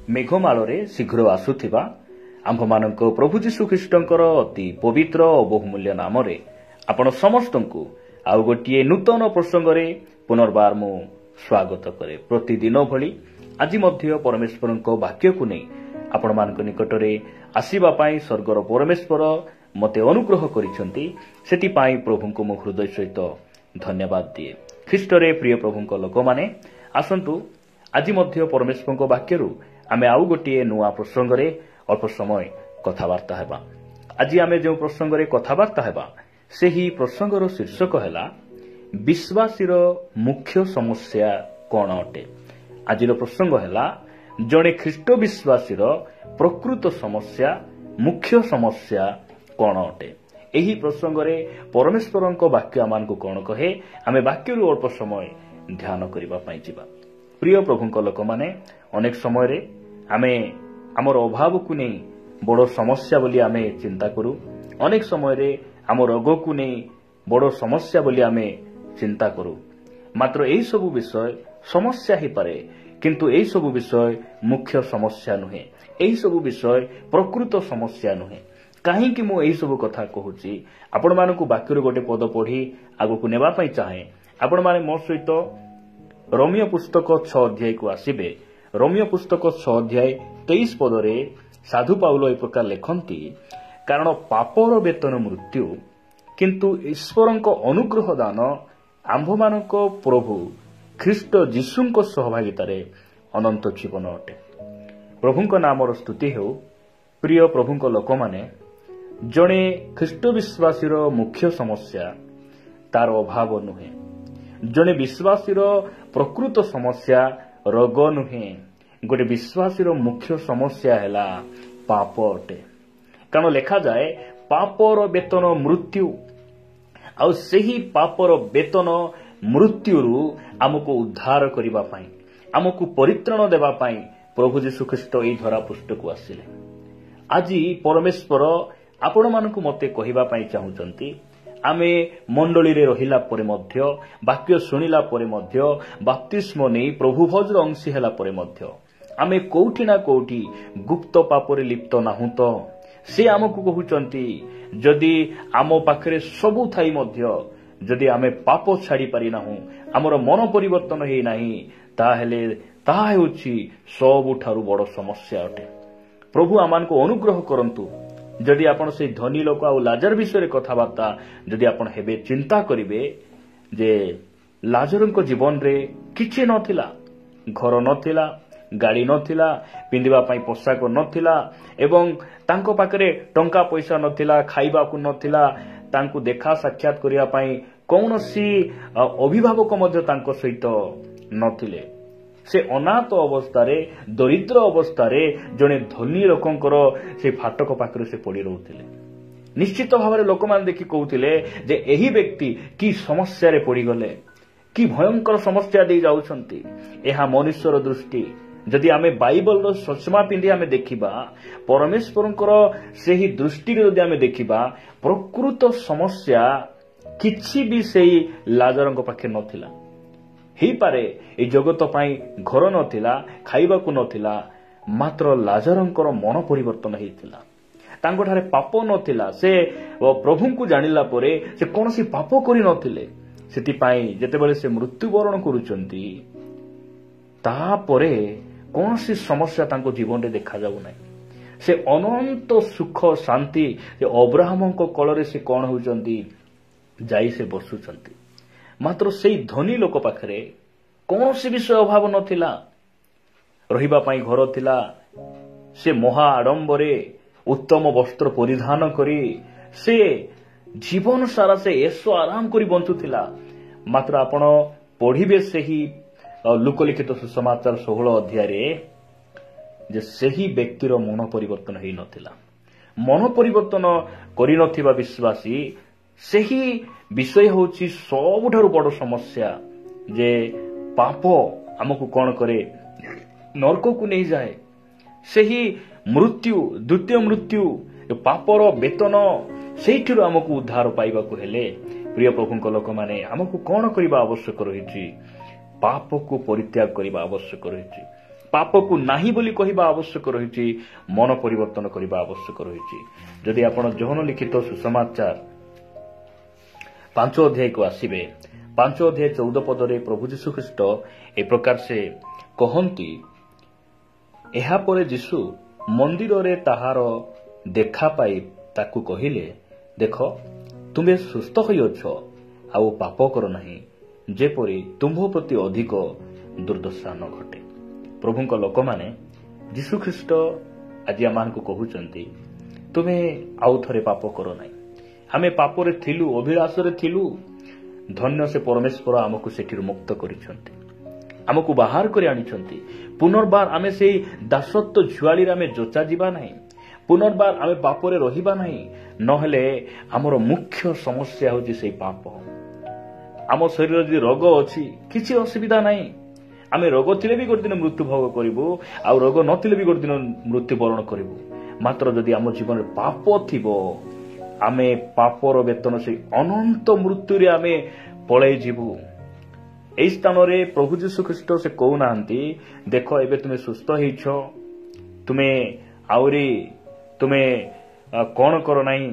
मेघमाଳରେ शीघ्र आसुथिबा आम्भमानଙ୍କ प्रभु यीशु ख्रीष्टଙ୍କର अति पवित्र और बहुमूल्य नामरे आपण समस्तଙ୍କୁ आउ गोटे नूतन प्रसंगरे पुनर्बार मु स्वागत करे। प्रतिदिन भली आज मध्य परमेश्वरଙ୍କ वाक्यକୁ ନେଇ ଆପଣମାନଙ୍କ ନିକଟରେ ଆସିବା ପାଇଁ ସ୍ୱର୍ଗର ପରମେଶ୍ୱର ମୋତେ ଅନୁଗ୍ରହ କରିଛନ୍ତି। ସେଥିପାଇଁ ପ୍ରଭୁଙ୍କୁ ମୁଁ ହୃଦୟ ସହିତ ଧନ୍ୟବାଦ ଦିଏ। ଖ୍ରୀଷ୍ଟରେ ପ୍ରିୟ ପ୍ରଭୁଙ୍କ ଲୋକମାନେ ଆସନ୍ତୁ ଆଜି ମଧ୍ୟ ପରମେଶ୍ୱରଙ୍କ ବାକ୍ୟରୁ ଆମେ ଆଉ ଗୋଟିଏ ନୂଆ ପ୍ରସଙ୍ଗରେ ଅଳ୍ପ ସମୟ କଥାବାର୍ତ୍ତା ହେବା। ଆଜି ଆମେ ଯେଉଁ ପ୍ରସଙ୍ଗରେ କଥାବାର୍ତ୍ତା ହେବା ସେହି ପ୍ରସଙ୍ଗର ଶୀର୍ଷକ ହେଲା ବିଶ୍ୱାସୀର ମୁଖ୍ୟ ସମସ୍ୟା କ'ଣ ଅଟେ। ଆଜିର ପ୍ରସଙ୍ଗ ହେଲା ଜଣେ ଖ୍ରୀଷ୍ଟ ବିଶ୍ୱାସୀର ପ୍ରକୃତ ସମସ୍ୟା ମୁଖ୍ୟ ସମସ୍ୟା କ'ଣ ଅଟେ। ଏହି ପ୍ରସଙ୍ଗରେ ପରମେଶ୍ୱରଙ୍କ ବାକ୍ୟ ଆମମାନଙ୍କୁ କ'ଣ କହେ ଆମେ ବାକ୍ୟରୁ ଅଳ୍ପ ସମୟ ଧ୍ୟାନ କରିବା ପାଇଁ ଯିବା। ପ୍ରିୟ ପ୍ରଭୁଙ୍କ ଲୋକମାନେ ଅନେକ ସମୟରେ ଆମେ ଆମର ଅଭାବକୁ ନେଇ ବଡ଼ ସମସ୍ୟା ବୋଲି ଆମେ ଚିନ୍ତା କରୁ। ଅନେକ ସମୟରେ ଆମ ରୋଗକୁ ନେଇ ବଡ଼ ସମସ୍ୟା ବୋଲି ଆମେ ଚିନ୍ତା କରୁ। ମାତ୍ର ଏହିସବୁ ବିଷୟ ସମସ୍ୟା ହେଇପାରେ, କିନ୍ତୁ ଏହିସବୁ ବିଷୟ ମୁଖ୍ୟ ସମସ୍ୟା ନୁହେଁ। ଏହିସବୁ ବିଷୟ ପ୍ରକୃତ ସମସ୍ୟା ନୁହେଁ। କାହିଁକି ମୁଁ ଏହିସବୁ କଥା କହୁଛି ଆପଣମାନଙ୍କୁ ବାକ୍ୟରୁ ଗୋଟେ ପଦ ପଢ଼ି ଆଗକୁ ନେବା ପାଇଁ ଚାହେଁ। ଆପଣମାନେ ମୋ ସହିତ ରୋମିଓ ପୁସ୍ତକ 6 ଅଧ୍ୟାୟକୁ ଆସିବେ। ରୋମିଓ ପୁସ୍ତକ 6 ଅଧ୍ୟାୟ 23 ପଦରେ ସାଧୁ ପାଉଲ ଏ ପ୍ରକାର ଲେଖନ୍ତି, କାରଣ ପାପର ବେତନ ମୃତ୍ୟୁ, କିନ୍ତୁ ଈଶ୍ୱରଙ୍କ ଅନୁଗ୍ରହ ଦାନ ଆମ୍ଭମାନଙ୍କ ପ୍ରଭୁ ଖ୍ରୀଷ୍ଟ ଯୀଶୁଙ୍କ ସହଭାଗିତାରେ ଅନନ୍ତ ଜୀବନ ଅଟେ। ପ୍ରଭୁଙ୍କ ନାମର ସ୍ତୁତି ହେଉ। ପ୍ରିୟ ପ୍ରଭୁଙ୍କ ଲୋକମାନେ ଜଣେ ଖ୍ରୀଷ୍ଟ ବିଶ୍ୱାସୀର ମୁଖ୍ୟ ସମସ୍ୟା ତାର ଅଭାବ ନୁହେଁ। ଜଣେ ବିଶ୍ୱାସୀର ପ୍ରକୃତ ସମସ୍ୟା ରୋଗ ନୁହେଁ। ଗୋଟେ ବିଶ୍ୱାସୀର ମୁଖ୍ୟ ସମସ୍ୟା ହେଲା ପାପ ଅଟେ। କାରଣ ଲେଖାଯାଏ ପାପର ବେତନ ମୃତ୍ୟୁ। ଆଉ ସେହି ପାପର ବେତନ ମୃତ୍ୟୁରୁ ଆମକୁ ଉଦ୍ଧାର କରିବା ପାଇଁ, ଆମକୁ ପରିତ୍ରାଣ ଦେବା ପାଇଁ ପ୍ରଭୁ ଯୀଶୁ ଖ୍ରୀଷ୍ଟ ଏହି ଧରା ପୃଷ୍ଠକୁ ଆସିଲେ। ଆଜି ପରମେଶ୍ୱର ଆପଣମାନଙ୍କୁ ମୋତେ କହିବା ପାଇଁ ଚାହୁଁଛନ୍ତି, ଆମେ ମଣ୍ଡଳୀରେ ରହିଲା ପରେ ମଧ୍ୟ, ବାକ୍ୟ ଶୁଣିଲା ପରେ ମଧ୍ୟ, ବାପ୍ତିସ୍ମ ନେଇ ପ୍ରଭୁ ଭୋଜର ଅଂଶୀ ହେଲା ପରେ ମଧ୍ୟ ଆମେ କୋଉଠି ନା କୋଉଠି ଗୁପ୍ତ ପାପରେ ଲିପ୍ତ ନାହୁଁ ତ? ସେ ଆମକୁ କହୁଛନ୍ତି ଯଦି ଆମ ପାଖରେ ସବୁ ଥାଇ ମଧ୍ୟ ଯଦି ଆମେ ପାପ ଛାଡ଼ି ପାରିନାହୁଁ, ଆମର ମନ ପରିବର୍ତ୍ତନ ହେଇନାହିଁ, ତାହେଲେ ତାହା ହେଉଛି ସବୁଠାରୁ ବଡ଼ ସମସ୍ୟା ଅଟେ। ପ୍ରଭୁ ଆମମାନଙ୍କୁ ଅନୁଗ୍ରହ କରନ୍ତୁ। ଯଦି ଆପଣ ସେହି ଧନୀ ଲୋକ ଆଉ ଲାଜର ବିଷୟରେ କଥାବାର୍ତ୍ତା ଯଦି ଆପଣ ହେବେ, ଚିନ୍ତା କରିବେ ଯେ ଲାଜରଙ୍କ ଜୀବନରେ କିଛି ନଥିଲା, ଘର ନଥିଲା, ଗାଡ଼ି ନଥିଲା, ପିନ୍ଧିବା ପାଇଁ ପୋଷାକ ନଥିଲା ଏବଂ ତାଙ୍କ ପାଖରେ ଟଙ୍କା ପଇସା ନଥିଲା, ଖାଇବାକୁ ନଥିଲା, ତାଙ୍କୁ ଦେଖା ସାକ୍ଷାତ କରିବା ପାଇଁ କୌଣସି ଅଭିଭାବକ ମଧ୍ୟ ତାଙ୍କ ସହିତ ନଥିଲେ। ସେ ଅନାଥ ଅବସ୍ଥାରେ, ଦରିଦ୍ର ଅବସ୍ଥାରେ ଜଣେ ଧନୀ ଲୋକଙ୍କର ସେ ଫାଟକ ପାଖରେ ସେ ପଡ଼ି ରହୁଥିଲେ। ନିଶ୍ଚିତ ଭାବରେ ଲୋକମାନେ ଦେଖି କହୁଥିଲେ ଯେ ଏହି ବ୍ୟକ୍ତି କି ସମସ୍ୟାରେ ପଡ଼ିଗଲେ, କି ଭୟଙ୍କର ସମସ୍ୟା ଦେଇ ଯାଉଛନ୍ତି। ଏହା ମନୁଷ୍ୟର ଦୃଷ୍ଟି। ଯଦି ଆମେ ବାଇବଲର ଚଷମା ପିନ୍ଧି ଆମେ ଦେଖିବା, ପରମେଶ୍ୱରଙ୍କର ସେହି ଦୃଷ୍ଟିରେ ଯଦି ଆମେ ଦେଖିବା, ପ୍ରକୃତ ସମସ୍ୟା କିଛି ବି ସେହି ଲାଜରଙ୍କ ପାଖରେ ନଥିଲା। ହେଇପାରେ ଏହି ଜଗତ ପାଇଁ ଘର ନଥିଲା, ଖାଇବାକୁ ନଥିଲା, ମାତ୍ର ଲାଜରଙ୍କର ମନ ପରିବର୍ତ୍ତନ ହେଇଥିଲା। ତାଙ୍କଠାରେ ପାପ ନଥିଲା। ସେ ପ୍ରଭୁଙ୍କୁ ଜାଣିଲା ପରେ ସେ କୌଣସି ପାପ କରିନଥିଲେ। ସେଥିପାଇଁ ଯେତେବେଳେ ସେ ମୃତ୍ୟୁବରଣ କରୁଛନ୍ତି, ତାପରେ କୌଣସି ସମସ୍ୟା ତାଙ୍କ ଜୀବନରେ ଦେଖାଯାଉ ନାହିଁ। ସେ ଅନନ୍ତ ସୁଖ ଶାନ୍ତି, ସେ ଅବ୍ରାହମଙ୍କ କୋଳରେ ସେ କ'ଣ ହେଉଛନ୍ତି, ଯାଇ ସେ ବସୁଛନ୍ତି। ମାତ୍ର ସେଇ ଧନୀ ଲୋକ ପାଖରେ କୌଣସି ବିଷୟ ଅଭାବ ନଥିଲା। ରହିବା ପାଇଁ ଘର ଥିଲା। ସେ ମହା ଆଡମ୍ବରେ ଉତ୍ତମ ବସ୍ତ୍ର ପରିଧାନ କରି ସେ ଜୀବନ ସାରା ସେ ଏସ ଆରାମ କରି ବଞ୍ଚୁଥିଲା। ମାତ୍ର ଆପଣ ପଢ଼ିବେ ସେହି ଲୋକଲିଖିତ ସୁସମାଚାର 16 ଅଧ୍ୟାୟରେ ଯେ ସେହି ବ୍ୟକ୍ତିର ମନ ପରିବର୍ତ୍ତନ ହେଇନଥିଲା। ମନ ପରିବର୍ତ୍ତନ କରିନଥିବା ବିଶ୍ୱାସୀ, ସେହି ବିଷୟ ହେଉଛି ସବୁଠାରୁ ବଡ଼ ସମସ୍ୟା। ଯେ ପାପ ଆମକୁ କ'ଣ କରେ, ନରକକୁ ନେଇଯାଏ। ସେହି ମୃତ୍ୟୁ, ଦ୍ୱିତୀୟ ମୃତ୍ୟୁ, ପାପର ବେତନ, ସେଇଥିରୁ ଆମକୁ ଉଦ୍ଧାର ପାଇବାକୁ ହେଲେ ପ୍ରିୟ ପ୍ରଭୁଙ୍କ ଲୋକମାନେ ଆମକୁ କ'ଣ କରିବା ଆବଶ୍ୟକ ରହିଛି? ପାପକୁ ପରିତ୍ୟାଗ କରିବା ଆବଶ୍ୟକ ରହିଛି। ପାପକୁ ନାହିଁ ବୋଲି କହିବା ଆବଶ୍ୟକ ରହିଛି, ମନ ପରିବର୍ତ୍ତନ କରିବା ଆବଶ୍ୟକ ରହିଛି। ଯଦି ଆପଣ ଯୋହନ ଲିଖିତ ସୁସମାଚାର 5 ଅଧ୍ୟାୟକୁ ଆସିବେ, 5 ଅଧ୍ୟାୟ 14 ପଦରେ ପ୍ରଭୁ ଯୀଶୁଖ୍ରୀଷ୍ଟ ଏ ପ୍ରକାର ସେ କହନ୍ତି, ଏହାପରେ ଯୀଶୁ ମନ୍ଦିରରେ ତାହାର ଦେଖା ପାଇ ତାକୁ କହିଲେ, ଦେଖ ତୁମେ ସୁସ୍ଥ ହୋଇଅଛ, ଆଉ ପାପ କର ନାହିଁ, ଯେପରି ତୁମ୍ଭ ପ୍ରତି ଅଧିକ ଦୁର୍ଦ୍ଦଶା ନ ଘଟେ। ପ୍ରଭୁଙ୍କ ଲୋକମାନେ ଯୀଶୁଖ୍ରୀଷ୍ଟ ଆଜି ଆମମାନଙ୍କୁ କହୁଛନ୍ତି, ତୁମେ ଆଉ ଥରେ ପାପ କର ନାହିଁ। ଆମେ ପାପରେ ଥିଲୁ, ଅଭିଳାଷରେ ଥିଲୁ, ଧନ୍ୟ ସେ ପରମେଶ୍ୱର ଆମକୁ ସେଠିରୁ ମୁକ୍ତ କରିଛନ୍ତି, ଆମକୁ ବାହାର କରି ଆଣିଛନ୍ତି। ପୁନର୍ବାର ଆମେ ସେଇ ଦାସତ୍ୱ ଝୁଆଳିରେ ଆମେ ଯୋଚା ଯିବା ନାହିଁ, ପୁନର୍ବାର ଆମେ ପାପରେ ରହିବା ନାହିଁ। ନହେଲେ ଆମର ମୁଖ୍ୟ ସମସ୍ୟା ହେଉଛି ସେଇ ପାପ। ଆମ ଶରୀରରେ ଯଦି ରୋଗ ଅଛି କିଛି ଅସୁବିଧା ନାହିଁ, ଆମେ ରୋଗ ଥିଲେ ବି ଗୋଟେ ଦିନ ମୃତ୍ୟୁ ଭୋଗ କରିବୁ, ଆଉ ରୋଗ ନଥିଲେ ବି ଗୋଟେ ଦିନ ମୃତ୍ୟୁବରଣ କରିବୁ। ମାତ୍ର ଯଦି ଆମ ଜୀବନରେ ପାପ ଥିବ, ଆମେ ପାପର ବେତନ ସେଇ ଅନନ୍ତ ମୃତ୍ୟୁରେ ଆମେ ପଳେଇ ଯିବୁ। ଏହି ସ୍ଥାନରେ ପ୍ରଭୁ ଯୀଶୁଖ୍ରୀଷ୍ଟ ସେ କହୁନାହାନ୍ତି, ଦେଖ ଏବେ ତୁମେ ସୁସ୍ଥ ହେଇଛ, ତୁମେ କଣ କର ନାହିଁ।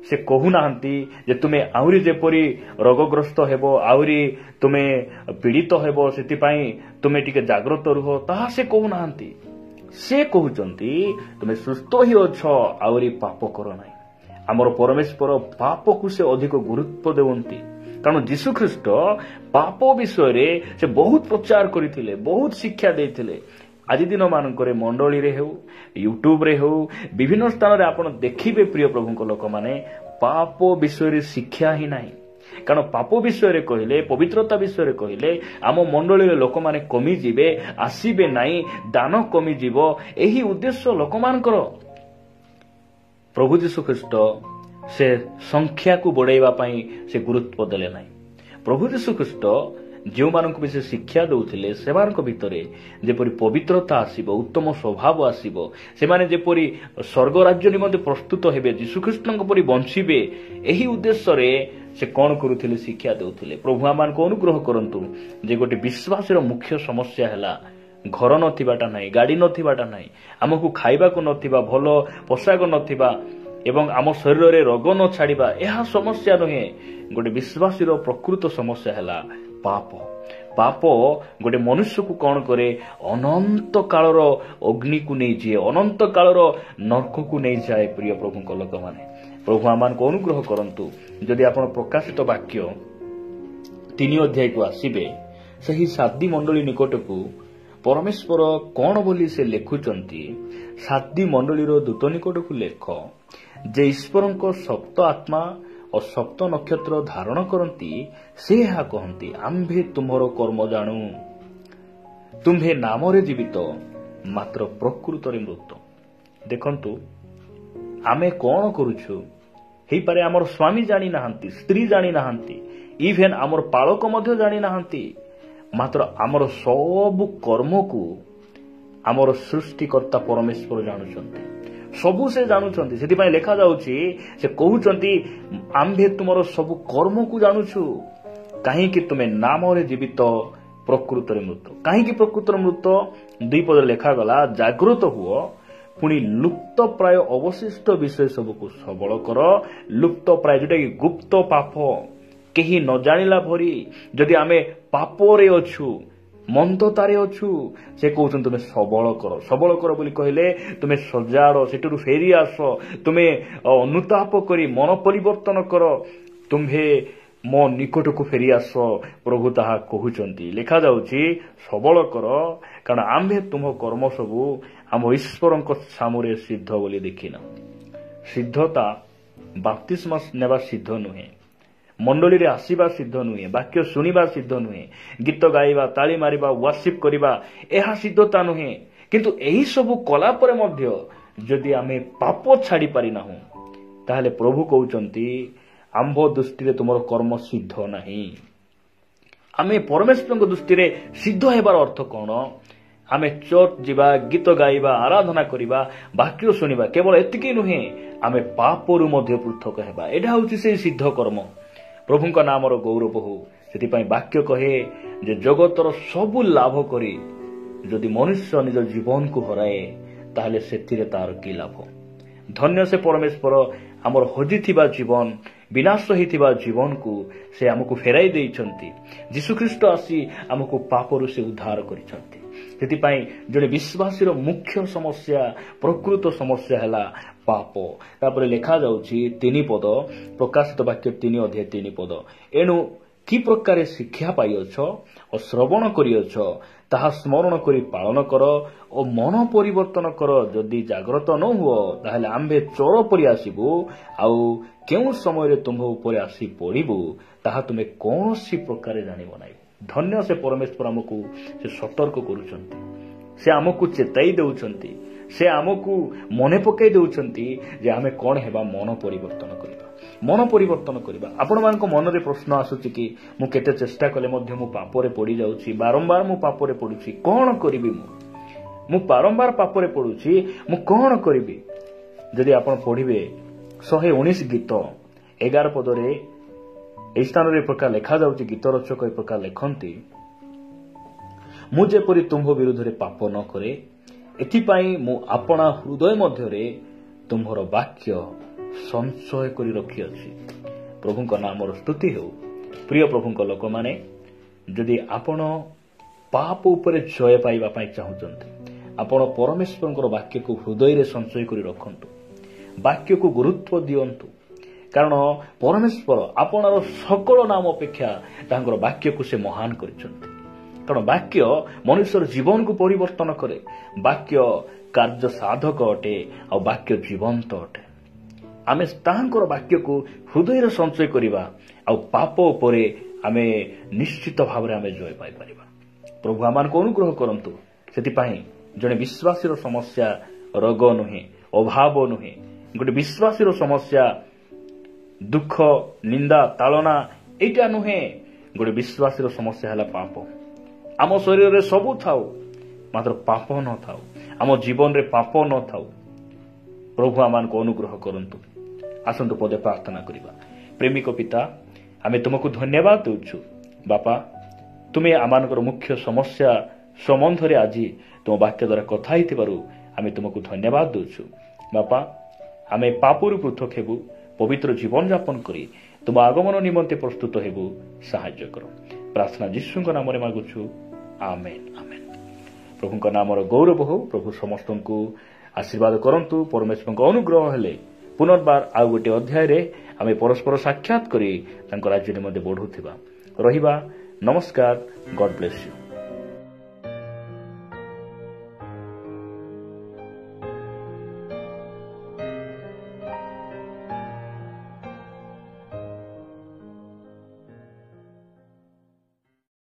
ସେ କହୁନାହାନ୍ତି ଯେ ତୁମେ ଆହୁରି ଯେପରି ରୋଗଗ୍ରସ୍ତ ହେବ, ଆହୁରି ତୁମେ ପୀଡ଼ିତ ହେବ, ସେଥିପାଇଁ ତୁମେ ଟିକେ ଜାଗ୍ରତ ରୁହ, ତାହା ସେ କହୁନାହାନ୍ତି। ସେ କହୁଛନ୍ତି ତୁମେ ସୁସ୍ଥ ହିଁ ଅଛ, ଆହୁରି ପାପ କର ନାହିଁ। ଆମର ପରମେଶ୍ୱର ପାପକୁ ସେ ଅଧିକ ଗୁରୁତ୍ୱ ଦେଉଛନ୍ତି, କାରଣ ଯୀଶୁଖ୍ରୀଷ୍ଟ ପାପ ବିଷୟରେ ସେ ବହୁତ ପ୍ରଚାର କରିଥିଲେ, ବହୁତ ଶିକ୍ଷା ଦେଇଥିଲେ। ଆଜି ଦିନ ମାନଙ୍କରେ ମଣ୍ଡଳୀରେ ହେଉ, ୟୁଟ୍ୟୁବରେ ହେଉ, ବିଭିନ୍ନ ସ୍ଥାନରେ ଆପଣ ଦେଖିବେ ପ୍ରିୟ ପ୍ରଭୁଙ୍କ ଲୋକମାନେ, ପାପ ବିଷୟରେ ଶିକ୍ଷା ହିଁ ନାହିଁ। କାରଣ ପାପ ବିଷୟରେ କହିଲେ, ପବିତ୍ରତା ବିଷୟରେ କହିଲେ ଆମ ମଣ୍ଡଳୀରେ ଲୋକମାନେ କମିଯିବେ, ଆସିବେ ନାହିଁ, ଦାନ କମିଯିବ, ଏହି ଉଦ୍ଦେଶ୍ୟ ଲୋକମାନଙ୍କର। ପ୍ରଭୁ ଯୀଶୁଖ୍ରୀଷ୍ଟ ସେ ସଂଖ୍ୟାକୁ ବଢ଼ାଇବା ପାଇଁ ସେ ଗୁରୁତ୍ୱ ଦେଲେ ନାହିଁ। ପ୍ରଭୁ ଯୀଶୁଖ୍ରୀଷ୍ଟ ଯେଉଁମାନଙ୍କୁ ବି ସେ ଶିକ୍ଷା ଦେଉଥିଲେ, ସେମାନଙ୍କ ଭିତରେ ଯେପରି ପବିତ୍ରତା ଆସିବ, ଉତ୍ତମ ସ୍ୱଭାବ ଆସିବ, ସେମାନେ ଯେପରି ସ୍ୱର୍ଗ ରାଜ୍ୟ ନିମନ୍ତେ ପ୍ରସ୍ତୁତ ହେବେ, ଯୀଶୁଖ୍ରୀଷ୍ଟଙ୍କ ପରି ବଞ୍ଚିବେ, ଏହି ଉଦ୍ଦେଶ୍ୟରେ ସେ କ'ଣ କରୁଥିଲେ? ଶିକ୍ଷା ଦେଉଥିଲେ। ପ୍ରଭୁ ଆମମାନଙ୍କୁ ଅନୁଗ୍ରହ କରନ୍ତୁ ଯେ ଗୋଟେ ବିଶ୍ୱାସର ମୁଖ୍ୟ ସମସ୍ୟା ହେଲା ଘର ନଥିବାଟା ନାହିଁ, ଗାଡ଼ି ନଥିବାଟା ନାହିଁ, ଆମକୁ ଖାଇବାକୁ ନଥିବା, ଭଲ ପୋଷାକ ନଥିବା ଏବଂ ଆମ ଶରୀରରେ ରୋଗ ନ ଛାଡ଼ିବା, ଏହା ସମସ୍ୟା ନୁହେଁ। ଗୋଟେ ବିଶ୍ୱାସୀର ପ୍ରକୃତ ସମସ୍ୟା ହେଲା ପାପ। ପାପ ଗୋଟେ ମନୁଷ୍ୟକୁ କ'ଣ କରେ? ଅନନ୍ତ କାଳର ଅଗ୍ନିକୁ ନେଇଯାଏ, ଅନନ୍ତ କାଳର ନର୍କକୁ ନେଇଯାଏ। ପ୍ରିୟ ପ୍ରଭୁଙ୍କ ଲୋକମାନେ, ପ୍ରଭୁ ଆମମାନଙ୍କୁ ଅନୁଗ୍ରହ କରନ୍ତୁ। ଯଦି ଆପଣ ପ୍ରକାଶିତ ବାକ୍ୟ 3 ଅଧ୍ୟାୟକୁ ଆସିବେ, ସେହି ସାର୍ଦି ମଣ୍ଡଳୀ ନିକଟକୁ ପରମେଶ୍ୱର କ'ଣ ବୋଲି ସେ ଲେଖୁଛନ୍ତି? ସାର୍ଦି ମଣ୍ଡଳୀର ଦୂତ ନିକଟକୁ ଲେଖ ଯେ ଈଶ୍ୱରଙ୍କ ସପ୍ତ ଆତ୍ମା ଓ ସପ୍ତ ନକ୍ଷତ୍ର ଧାରଣ କରନ୍ତି, ସେ ଏହା କହନ୍ତି, ଆମ୍ଭେ ତୁମର କର୍ମ ଜାଣୁ, ତୁମ୍ଭେ ନାମରେ ଜୀବିତ, ମାତ୍ର ପ୍ରକୃତରେ ମୃତ। ଦେଖନ୍ତୁ, ଆମେ କ'ଣ କରୁଛୁ? ହେଇପାରେ ଆମର ସ୍ୱାମୀ ଜାଣିନାହାନ୍ତି, ସ୍ତ୍ରୀ ଜାଣିନାହାନ୍ତି, ଇଭେନ୍ ଆମର ପାଳକ ମଧ୍ୟ ଜାଣିନାହାନ୍ତି, ମାତ୍ର ଆମର ସବୁ କର୍ମକୁ ଆମର ସୃଷ୍ଟିକର୍ତ୍ତା ପରମେଶ୍ୱର ଜାଣୁଛନ୍ତି, ସବୁ ସେ ଜାଣୁଛନ୍ତି। ସେଥିପାଇଁ ଲେଖାଯାଉଛି, ସେ କହୁଛନ୍ତି, ଆମ୍ଭେ ତୁମର ସବୁ କର୍ମକୁ ଜାଣୁଛୁ। କାହିଁକି? ତୁମେ ନାମରେ ଜୀବିତ, ପ୍ରକୃତରେ ମୃତ। କାହିଁକି ପ୍ରକୃତରେ ମୃତ? 2 ପଦରେ ଲେଖାଗଲା, ଜାଗ୍ରତ ହୁଅ, ପୁଣି ଲୁପ୍ତ ପ୍ରାୟ ଅବଶିଷ୍ଟ ବିଷୟ ସବୁକୁ ସବଳ କର। ଲୁପ୍ତ ପ୍ରାୟ, ଯୋଉଟାକି ଗୁପ୍ତ ପାପ, କେହି ନ ଜାଣିଲା ଭରି ଯଦି ଆମେ ପାପରେ ଅଛୁ, ମନ୍ଦତାରେ ଅଛୁ, ସେ କହୁଛନ୍ତି ତୁମେ ସବଳ କର। ସବଳ କର ବୋଲି କହିଲେ ତୁମେ ସଜାଡ଼, ସେଠାରୁ ଫେରି ଆସ, ତୁମେ ଅନୁତାପ କରି ମନ ପରିବର୍ତ୍ତନ କର, ତୁମ୍ଭେ ମୋ ନିକଟକୁ ଫେରି ଆସ। ପ୍ରଭୁ ତାହା କହୁଛନ୍ତି। ଲେଖାଯାଉଛି, ସବଳ କର, କାରଣ ଆମ୍ଭେ ତୁମ କର୍ମ ସବୁ ଆମ ଈଶ୍ୱରଙ୍କ ସାମୁରେ ସିଦ୍ଧ ବୋଲି ଦେଖିନ। ସିଦ୍ଧତା ବାପ୍ତିସ୍ମ ନେବା ସିଦ୍ଧ ନୁହେଁ, ମଣ୍ଡଳୀରେ ଆସିବା ସିଦ୍ଧ ନୁହେଁ, ବାକ୍ୟ ଶୁଣିବା ସିଦ୍ଧ ନୁହେଁ, ଗୀତ ଗାଇବା, ତାଳି ମାରିବା, ୱାର୍ସିପ୍ କରିବା, ଏହା ସିଦ୍ଧତା ନୁହେଁ। କିନ୍ତୁ ଏହି ସବୁ କଲା ପରେ ମଧ୍ୟ ଯଦି ଆମେ ପାପ ଛାଡ଼ି ପାରିନାହୁଁ, ତାହେଲେ ପ୍ରଭୁ କହୁଛନ୍ତି, ଆମ୍ଭ ଦୃଷ୍ଟିରେ ତୁମର କର୍ମ ସିଦ୍ଧ ନାହିଁ। ଆମେ ପରମେଶ୍ୱରଙ୍କ ଦୃଷ୍ଟିରେ ସିଦ୍ଧ ହେବାର ଅର୍ଥ କ'ଣ? ଆମେ ଚର୍ଚ୍ଚ ଯିବା, ଗୀତ ଗାଇବା, ଆରାଧନା କରିବା, ବାକ୍ୟ ଶୁଣିବା, କେବଳ ଏତିକି ନୁହେଁ, ଆମେ ପାପରୁ ମଧ୍ୟ ପୃଥକ ହେବା। ଏଇଟା ହେଉଛି ସେହି ସିଦ୍ଧ କର୍ମ। ପ୍ରଭୁଙ୍କ ନାମର ଗୌରବ ହଉ। ସେଥିପାଇଁ ବାକ୍ୟ କହେ ଯେ ଜଗତର ସବୁ ଲାଭ କରି ଯଦି ମନୁଷ୍ୟ ନିଜ ଜୀବନକୁ ହରାଏ ତାହେଲେ ସେଥିରେ ତାର କି ଲାଭ। ଧନ୍ୟ ସେ ପରମେଶ୍ୱର ଆମର ହଜିଥିବା ଜୀବନ, ବିନାଶ ହୋଇଥିବା ଜୀବନକୁ ସେ ଆମକୁ ଫେରାଇ ଦେଇଛନ୍ତି। ଯୀଶୁଖ୍ରୀଷ୍ଟ ଆସି ଆମକୁ ପାପରୁ ସେ ଉଦ୍ଧାର କରିଛନ୍ତି। ସେଥିପାଇଁ ଜଣେ ବିଶ୍ୱାସୀର ମୁଖ୍ୟ ସମସ୍ୟା, ପ୍ରକୃତ ସମସ୍ୟା ହେଲା ପାପ। ତାପରେ ଲେଖାଯାଉଛି 3 ପଦ, ପ୍ରକାଶିତ ବାକ୍ୟ 3:3 ଏଣୁ କି ପ୍ରକାର ଶିକ୍ଷା ପାଇଅଛ ଓ ଶ୍ରବଣ କରିଅଛ ତାହା ସ୍ମରଣ କରି ପାଳନ କର ଓ ମନ ପରିବର୍ତ୍ତନ କର। ଯଦି ଜାଗ୍ରତ ନ ହୁଅ ତାହେଲେ ଆମ୍ଭେ ଚୋର ପରି ଆସିବୁ, ଆଉ କେଉଁ ସମୟରେ ତୁମ୍ଭ ଉପରେ ଆସି ପଡ଼ିବୁ ତାହା ତୁମେ କୌଣସି ପ୍ରକାରେ ଜାଣିବ ନାହିଁ। ଧନ୍ୟ ସେ ପରମେଶ୍ୱର ଆମକୁ ସେ ସତର୍କ କରୁଛନ୍ତି, ସେ ଆମକୁ ଚେତାଇ ଦେଉଛନ୍ତି, ସେ ଆମକୁ ମନେ ପକାଇ ଦେଉଛନ୍ତି ଯେ ଆମେ କ'ଣ ହେବା, ମନ ପରିବର୍ତ୍ତନ କରିବା, ମନ ପରିବର୍ତ୍ତନ କରିବା। ଆପଣମାନଙ୍କ ମନରେ ପ୍ରଶ୍ନ ଆସୁଛି କି ମୁଁ କେତେ ଚେଷ୍ଟା କଲେ ମଧ୍ୟ ମୁଁ ପାପରେ ପଡ଼ିଯାଉଛି, ବାରମ୍ବାର ମୁଁ ପାପରେ ପଡ଼ୁଛି, କ'ଣ କରିବି? ମୁଁ ବାରମ୍ବାର ପାପରେ ପଡ଼ୁଛି, ମୁଁ କ'ଣ କରିବି? ଯଦି ଆପଣ ପଢ଼ିବେ 119 ଗୀତ 11 ପଦରେ ଏହି ସ୍ଥାନରେ ଏ ପ୍ରକାର ଲେଖାଯାଉଛି, ଗୀତ ରଚକ ଏ ପ୍ରକାର ଲେଖନ୍ତି, ମୁଁ ଯେପରି ତୁମ୍ଭ ବିରୁଦ୍ଧରେ ପାପ ନ କରେ ଏଥିପାଇଁ ମୁଁ ଆପଣା ହୃଦୟ ମଧ୍ୟରେ ତୁମ୍ଭର ବାକ୍ୟ ସଞ୍ଚୟ କରି ରଖିଅଛି। ପ୍ରଭୁଙ୍କ ନାମର ସ୍ତୁତି ହେଉ। ପ୍ରିୟ ପ୍ରଭୁଙ୍କ ଲୋକମାନେ, ଯଦି ଆପଣ ପାପ ଉପରେ ଜୟ ପାଇବା ପାଇଁ ଚାହୁଁଛନ୍ତି, ଆପଣ ପରମେଶ୍ୱରଙ୍କର ବାକ୍ୟକୁ ହୃଦୟରେ ସଞ୍ଚୟ କରି ରଖନ୍ତୁ, ବାକ୍ୟକୁ ଗୁରୁତ୍ୱ ଦିଅନ୍ତୁ। କାରଣ ପରମେଶ୍ୱର ଆପଣାର ସକଳ ନାମ ଅପେକ୍ଷା ତାଙ୍କର ବାକ୍ୟକୁ ସେ ମହାନ କରିଛନ୍ତି। କାରଣ ବାକ୍ୟ ମନୁଷ୍ୟର ଜୀବନକୁ ପରିବର୍ତ୍ତନ କରେ। ବାକ୍ୟ କାର୍ଯ୍ୟ ସାଧକ ଅଟେ, ଆଉ ବାକ୍ୟ ଜୀବନ୍ତ ଅଟେ। ଆମେ ତାହାଙ୍କର ବାକ୍ୟକୁ ହୃଦୟରେ ସଞ୍ଚୟ କରିବା, ଆଉ ପାପ ଉପରେ ଆମେ ନିଶ୍ଚିତ ଭାବରେ ଆମେ ଜୟ ପାଇପାରିବା। ପ୍ରଭୁ ଆମମାନଙ୍କୁ ଅନୁଗ୍ରହ କରନ୍ତୁ। ସେଥିପାଇଁ ଜଣେ ବିଶ୍ୱାସୀର ସମସ୍ୟା ରୋଗ ନୁହେଁ, ଅଭାବ ନୁହେଁ। ଗୋଟେ ବିଶ୍ୱାସୀର ସମସ୍ୟା ଦୁଃଖ, ନିନ୍ଦା, ତାଳନା ଏଇଟା ନୁହେଁ। ଗୋଟେ ବିଶ୍ୱାସୀର ସମସ୍ୟା ହେଲା ପାପ। ଆମ ଶରୀରରେ ସବୁ ଥାଉ, ମାତ୍ର ପାପ ନଥାଉ, ଆମ ଜୀବନରେ ପାପ ନଥାଉ। ପ୍ରଭୁ ଆମମାନଙ୍କୁ ଅନୁଗ୍ରହ କରନ୍ତୁ। ଆସନ୍ତୁ ପଦେ ପ୍ରାର୍ଥନା କରିବା। ପ୍ରେମିକ ପିତା, ଆମେ ତୁମକୁ ଧନ୍ୟବାଦ ଦେଉଛୁ। ବାପା, ତୁମେ ଆମମାନଙ୍କର ମୁଖ୍ୟ ସମସ୍ୟା ସମ୍ବନ୍ଧରେ ଆଜି ତୁମ ବାକ୍ୟ ଦ୍ୱାରା କଥା ହେଇଥିବାରୁ ଆମେ ତୁମକୁ ଧନ୍ୟବାଦ ଦେଉଛୁ। ବାପା, ଆମେ ପାପରୁ ପୃଥକ ହେବୁ, ପବିତ୍ର ଜୀବନଯାପନ କରି ତୁମ ଆଗମନ ନିମନ୍ତେ ପ୍ରସ୍ତୁତ ହେବୁ, ସାହାଯ୍ୟ କର। ପ୍ରାର୍ଥନା ଯୀଶୁଙ୍କ ନାମରେ ମାଗୁଛୁ, ଆମେନ୍ ଆମେନ୍। ପ୍ରଭୁଙ୍କ ନାମର ଗୌରବ ହେଉ। ପ୍ରଭୁ ସମସ୍ତଙ୍କୁ ଆଶୀର୍ବାଦ କରନ୍ତୁ। ପରମେଶ୍ୱରଙ୍କ ଅନୁଗ୍ରହ ହେଲେ ପୁନର୍ବାର ଆଉ ଗୋଟିଏ ଅଧ୍ୟାୟରେ ଆମେ ପରସ୍ପର ସାକ୍ଷାତ କରି ତାଙ୍କ ରାଜ୍ୟ ନିମନ୍ତେ ବଢ଼ୁଥିବା ରହିବା। ନମସ୍କାର। ଗଡ୍ ବ୍ଲେସ୍ ୟୁ।